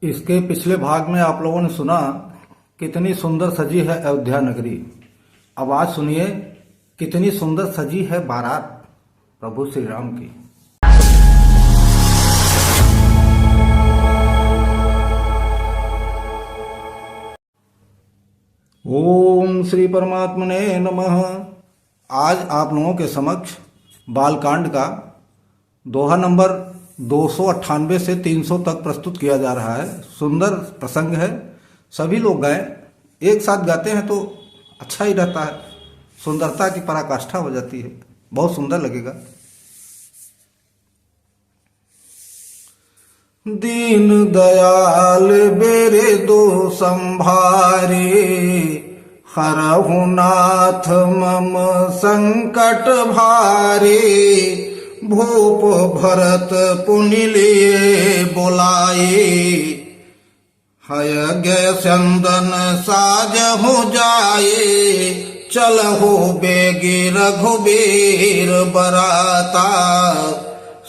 इसके पिछले भाग में आप लोगों ने सुना कितनी सुंदर सजी है अयोध्या नगरी। अब आज सुनिए कितनी सुंदर सजी है बारात प्रभु श्री राम की। ओम श्री परमात्मने नमः। आज आप लोगों के समक्ष बालकांड का दोहा नंबर 298 से 300 तक प्रस्तुत किया जा रहा है। सुंदर प्रसंग है, सभी लोग गाएं। एक साथ गाते हैं तो अच्छा ही रहता है, सुंदरता की पराकाष्ठा हो जाती है, बहुत सुंदर लगेगा। दीन दयाल बेरे दो संभारे, हरहु नाथ मम संकट भारे। भूप भरत पुनि लिए बुलाए, हयज्ञ चंदन साजहु जाए। चलहु बेगी रघुबीर बराता,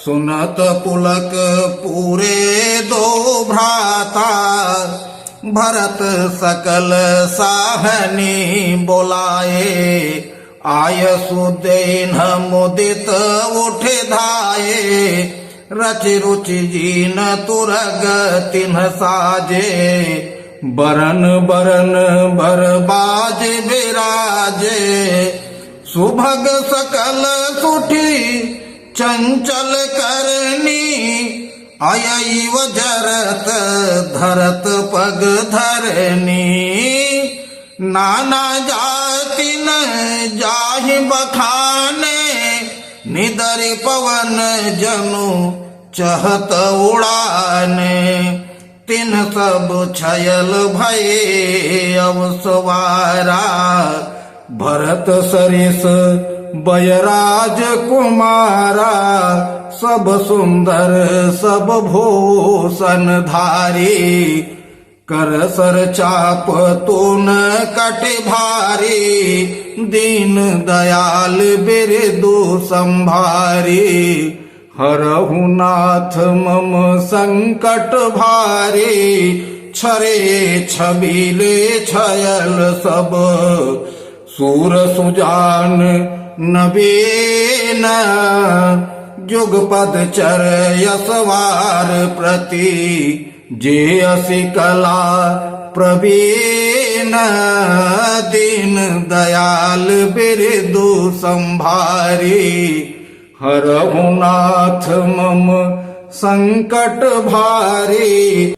सुनत पुलक पूरे दो भ्राता। भरत सकल साहनी बोलाए, आय सुदेन मुदित उठ धाये। रचि रुचि जीन तुरग तिन्ह साजे, बरन बरन बर बाज बिराजे। सुभग सकल सुठी चंचल करनी, अयैव जरत धरत पग धरनी। नाना जाति न जाहि बखाने, निदरि पवन जनु चहत उड़ाने। तिन सब छयल भये अवसवारा, भरत सरिस बयराज कुमारा। सब सुंदर सब भूषण धारी, कर सर चाप तून कट भारी। दीन दयाल बिरदु संभारी, हरहु नाथ मम संकट भारी। छरे छबीले छयल सब, सूर सुजान नबीन। जुगपद चर यशवार प्रति, जे असि कला प्रवीण। दीन दयाल बिरदु संभारी, हरहु नाथ मम संकट भारी।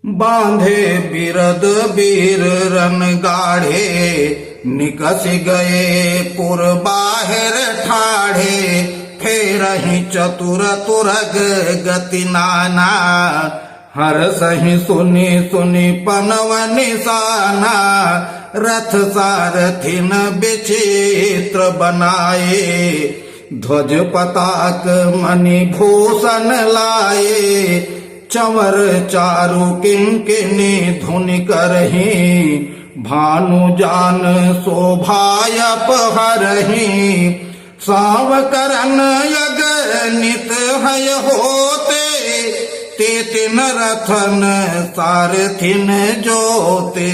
बांधे बिरद बीर रन गाढ़े, निकस गए पुर बाहिर ठाढ़े। फेरहि चतुर तुरग गति नाना, हर सही सुनी सुनी पनव निशाना। रथ सारथिन विचित्र बनाए, ध्वज पताक मणि भूषण लाए। चंवर चारु किंकिनी धुनि करही, भानु जान शोभायप हरही। सावकरन यगनित हय होते, ते तिन रथन सारथिन जोते।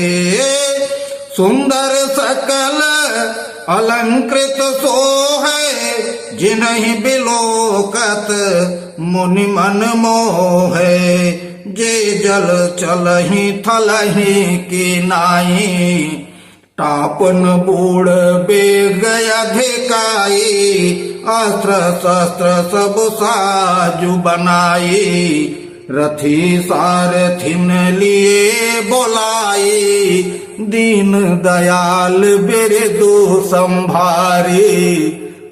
सुंदर सकल अलंकृत सोहे, जिन्हि बिलोकत मुनि मन मोहे। जे जल चलहि थलहि की नाई, टापन बूढ़ बेग अधिकाई। अस्त्र शस्त्र सब साजु बनाई, रथी सारथिन लिए बोलाई। दीन दयाल बिरदु संभारी,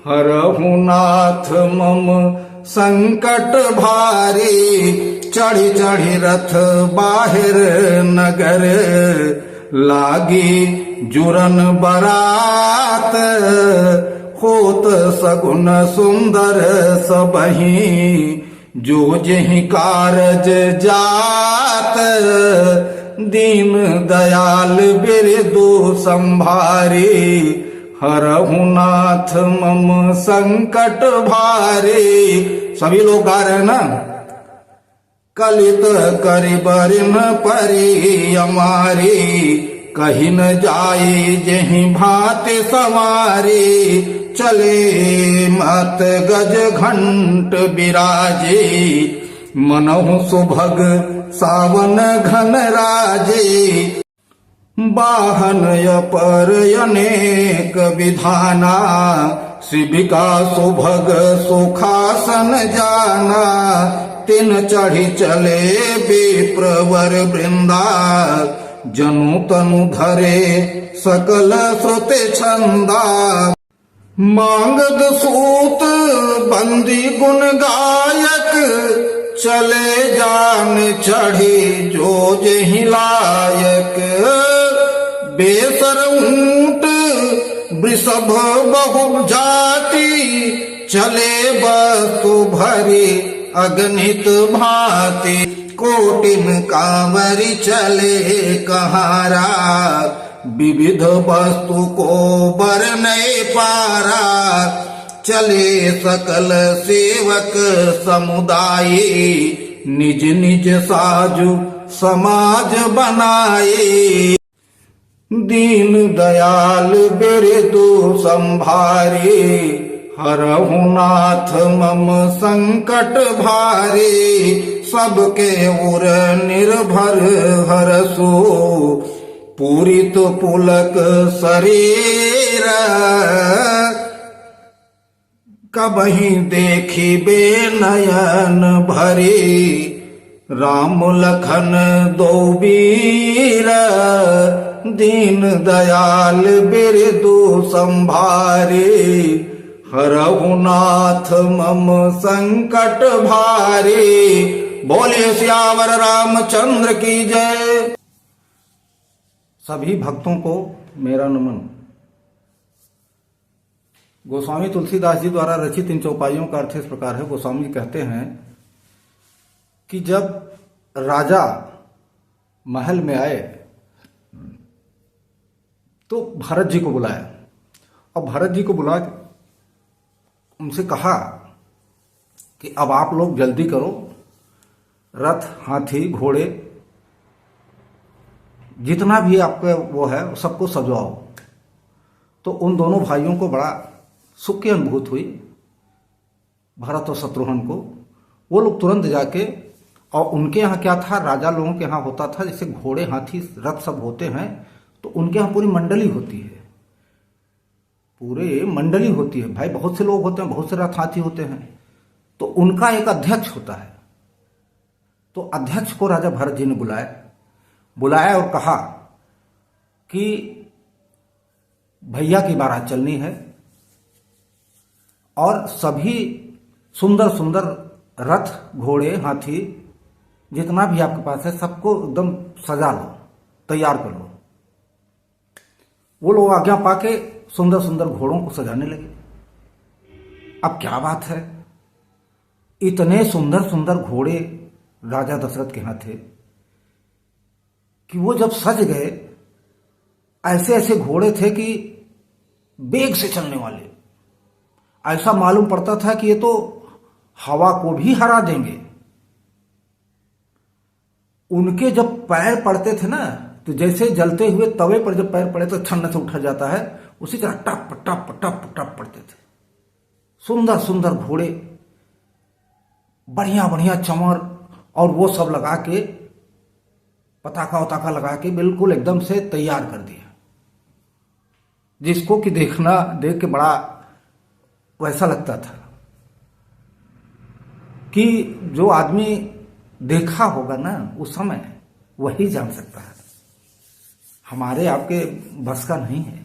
हरहु नाथ मम संकट भारी। चढ़ी चढ़ी रथ बाहिर नगर, लागी जुरन बरात। होत सगुन सुंदर सबही, जो जहि कारज जात। दीन दयाल बिरदु संभारी, हरहु नाथ मम संकट भारी। सभी लोग गा रहे हैं ना। कलित करि बरिन परी अमारी, कहीं न जाए जहीं भांति सवारी, चले मत गज घंट बिराजे, मनहु सुभग सावन घन राजे, वाहन पर अनेक विधाना, शिविका सुभग सुखासन जाना, तिन चढ़ी चले विप्रवर वृंदा, जनु तनु धरे सकल श्रुति छंदा, मांगद सूत बंदी गुण गायक, चले जान चढ़ी जो जहि लायक, बेसर ऊंट वृषभ बहु जाति, चले वस्तु भरी अगणित भांति, कोटिन कांवरी चले कहारा, विविध वस्तु को बरनै पारा, चले सकल सेवक समुदाय, निज निज साजु समाज बनाए, दीन दयाल बिरदु संभारे, हरहु नाथ मम संकट भारे, सबके उर निर्भर हरसु, पूरित पुलक शरीर, कबहि देखिबे नयन भरे, राम लखन दो वीर, दीन दयाल बिरदु संभारे, हरहु नाथ मम संकट भारे। बोले सियावर रामचंद्र की जय। सभी भक्तों को मेरा नमन। गोस्वामी तुलसीदास जी द्वारा रचित इन चौपाइयों का अर्थ इस प्रकार है। गोस्वामी जी कहते हैं कि जब राजा महल में आए तो भरत जी को बुलाया और भरत जी को बुला के उनसे कहा कि अब आप लोग जल्दी करो, रथ, हाथी, घोड़े जितना भी आपका वो है सबको सजवाओ। तो उन दोनों भाइयों को बड़ा सुख की अनुभूति हुई, भरत और शत्रुघ्न को। वो लोग तुरंत जाके, और उनके यहाँ क्या था, राजा लोगों के यहाँ होता था जैसे घोड़े, हाथी, रथ सब होते हैं तो उनके यहाँ पूरी मंडली होती है, पूरे मंडली होती है भाई, बहुत से लोग होते हैं, बहुत से रथ हाथी होते हैं, तो उनका एक अध्यक्ष होता है। तो अध्यक्ष को राजा भरत जी ने बुलाया और कहा कि भैया की बारात चलनी है और सभी सुंदर सुंदर रथ, घोड़े, हाथी जितना भी आपके पास है सबको एकदम सजा लो, तैयार कर लो। वो लोग आज्ञा पाके सुंदर सुंदर घोड़ों को सजाने लगे। अब क्या बात है, इतने सुंदर सुंदर घोड़े राजा दशरथ के यहाँ थे कि वो जब सज गए, ऐसे ऐसे घोड़े थे कि वेग से चलने वाले, ऐसा मालूम पड़ता था कि ये तो हवा को भी हरा देंगे। उनके जब पैर पड़ते थे ना, तो जैसे जलते हुए तवे पर जब पैर पड़े तो ठंड से उठा जाता है, उसी तरह टप टप टप टप पड़ते थे। सुंदर सुंदर घोड़े, बढ़िया बढ़िया चमर और वो सब लगा के, पताका वताका लगा के बिल्कुल एकदम से तैयार कर दिया, जिसको कि देख के बड़ा वैसा लगता था कि जो आदमी देखा होगा ना उस समय वही जान सकता है, हमारे आपके बस का नहीं है।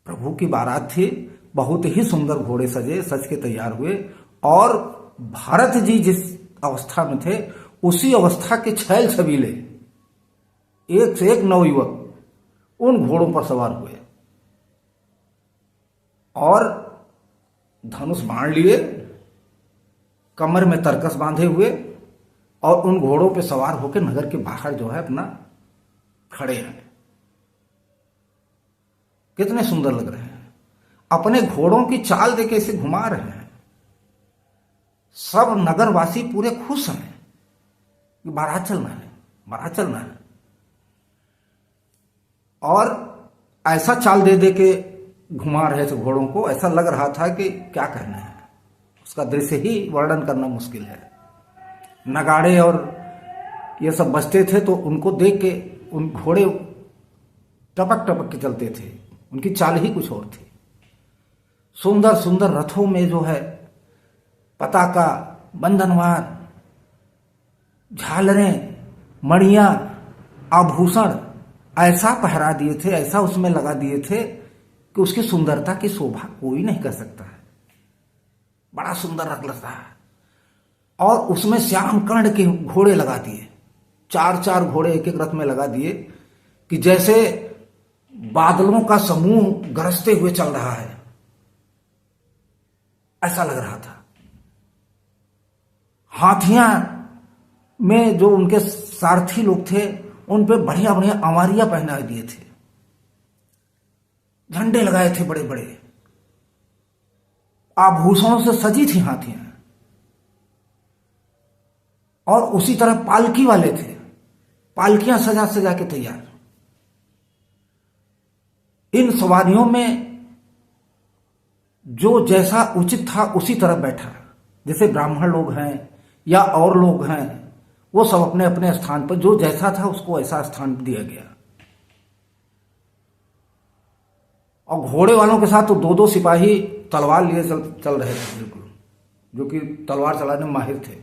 प्रभु की बारात थी, बहुत ही सुंदर घोड़े सजे, सज के तैयार हुए, और भारत जी जिस अवस्था में थे उसी अवस्था के छैल छबीले एक से एक नवयुवक उन घोड़ों पर सवार हुए और धनुष बाण लिए, कमर में तरकस बांधे हुए, और उन घोड़ों पे सवार होकर नगर के बाहर जो है अपना खड़े हैं। कितने सुंदर लग रहे हैं, अपने घोड़ों की चाल देके इसे घुमा रहे हैं। सब नगरवासी पूरे खुश हैं कि बारात चलना है, बारात चलना है। और ऐसा चाल दे दे के घुमा रहे थे घोड़ों को, ऐसा लग रहा था कि क्या कहना है, उसका दृश्य ही वर्णन करना मुश्किल है। नगाड़े और ये सब बजते थे तो उनको देख के उन घोड़े टपक टपक के चलते थे, उनकी चाल ही कुछ और थी। सुंदर सुंदर रथों में जो है पताका, बंधनवार, झालरें, मणियां, आभूषण ऐसा पहरा दिए थे, ऐसा उसमें लगा दिए थे कि उसकी सुंदरता की शोभा कोई नहीं कर सकता है। बड़ा सुंदर रथ लगता है। और उसमें श्याम कर्ण के घोड़े लगा दिए, चार चार घोड़े एक एक रथ में लगा दिए कि जैसे बादलों का समूह गरजते हुए चल रहा है, ऐसा लग रहा था। हाथियां में जो उनके सारथी लोग थे उन पे बढ़िया बढ़िया अंवारियां पहना दिए थे, झंडे लगाए थे बड़े बड़े, आभूषणों से सजी थी हाथियां। और उसी तरह पालकी वाले थे, पालकियां सजा सजा के तैयार। इन सवारियों में जो जैसा उचित था उसी तरह बैठा, जैसे ब्राह्मण लोग हैं या और लोग हैं, वो सब अपने अपने स्थान पर जो जैसा था उसको ऐसा स्थान दिया गया। और घोड़े वालों के साथ तो दो दो सिपाही तलवार लिए चल रहे थे बिल्कुल, जो कि तलवार चलाने में माहिर थे।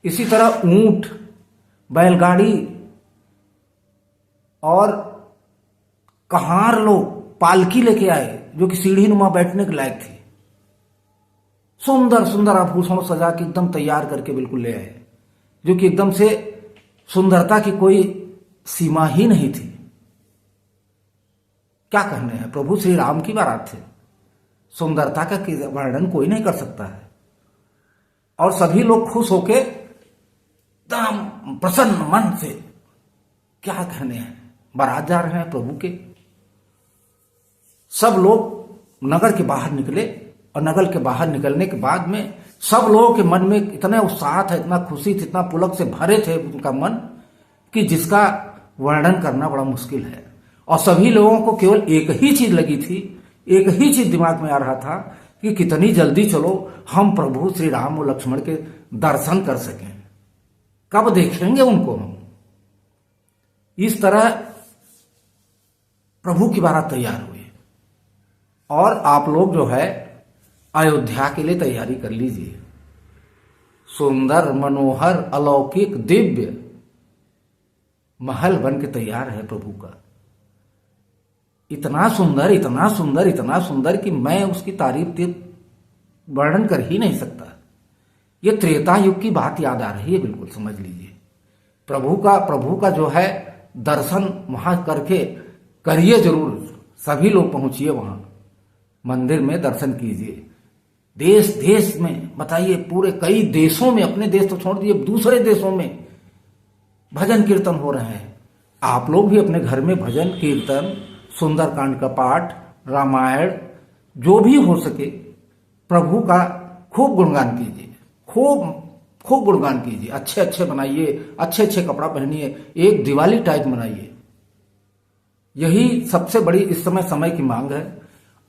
इसी तरह ऊंट, बैलगाड़ी और कहार लोग पालकी लेके आए जो कि सीढ़ी नुमा बैठने के लायक थी। सुंदर सुंदर आभूषण सजा के एकदम तैयार करके बिल्कुल ले आए, जो कि एकदम से सुंदरता की कोई सीमा ही नहीं थी। क्या कहने हैं, प्रभु श्री राम की बारात थे, सुंदरता का वर्णन कोई नहीं कर सकता है। और सभी लोग खुश होके एकदम प्रसन्न मन से, क्या कहने हैं, बारात जा रहे हैं प्रभु के। सब लोग नगर के बाहर निकले और नगर के बाहर निकलने के बाद में सब लोगों के मन में इतने उत्साह था, इतना खुशी थी, इतना पुलक से भरे थे उनका मन कि जिसका वर्णन करना बड़ा मुश्किल है। और सभी लोगों को केवल एक ही चीज लगी थी, एक ही चीज दिमाग में आ रहा था कि कितनी जल्दी चलो हम प्रभु श्री राम और लक्ष्मण के दर्शन कर सकें, कब देखेंगे उनको हम। इस तरह प्रभु की बारात तैयार हुई। और आप लोग जो है अयोध्या के लिए तैयारी कर लीजिए। सुंदर, मनोहर, अलौकिक, दिव्य महल बन के तैयार है प्रभु का। इतना सुंदर, इतना सुंदर, इतना सुंदर कि मैं उसकी तारीफ वर्णन कर ही नहीं सकता। ये त्रेता युग की बात याद आ रही है, बिल्कुल समझ लीजिए। प्रभु का जो है दर्शन वहां करके करिए जरूर, सभी लोग पहुंचिए वहां मंदिर में, दर्शन कीजिए। देश देश में बताइए, पूरे कई देशों में, अपने देश तो छोड़ दिए दूसरे देशों में भजन कीर्तन हो रहे हैं। आप लोग भी अपने घर में भजन कीर्तन, सुंदरकांड का पाठ, रामायण, जो भी हो सके प्रभु का खूब गुणगान कीजिए, खूब गुणगान कीजिए। अच्छे अच्छे बनाइए, अच्छे अच्छे कपड़ा पहनिए, एक दिवाली टाइप मनाइए। यही सबसे बड़ी इस समय की मांग है।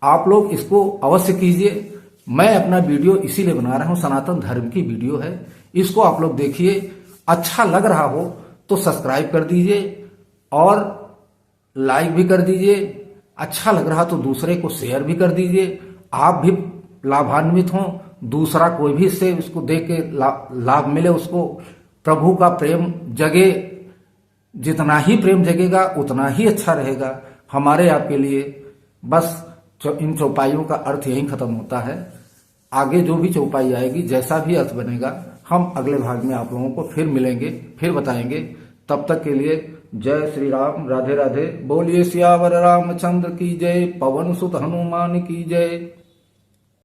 आप लोग इसको अवश्य कीजिए। मैं अपना वीडियो इसीलिए बना रहा हूं, सनातन धर्म की वीडियो है, इसको आप लोग देखिए। अच्छा लग रहा हो तो सब्सक्राइब कर दीजिए और लाइक भी कर दीजिए। अच्छा लग रहा तो दूसरे को शेयर भी कर दीजिए, आप भी लाभान्वित हों, दूसरा कोई भी इससे उसको देख के लाभ मिले, उसको प्रभु का प्रेम जगे। जितना ही प्रेम जगेगा उतना ही अच्छा रहेगा हमारे आपके लिए। बस इन चौपाइयों का अर्थ यहीं खत्म होता है। आगे जो भी चौपाई आएगी, जैसा भी अर्थ बनेगा, हम अगले भाग में आप लोगों को फिर मिलेंगे, फिर बताएंगे। तब तक के लिए जय श्री राम, राधे राधे। बोलिए सियावर रामचंद्र की जय, पवन सुत हनुमान की जय।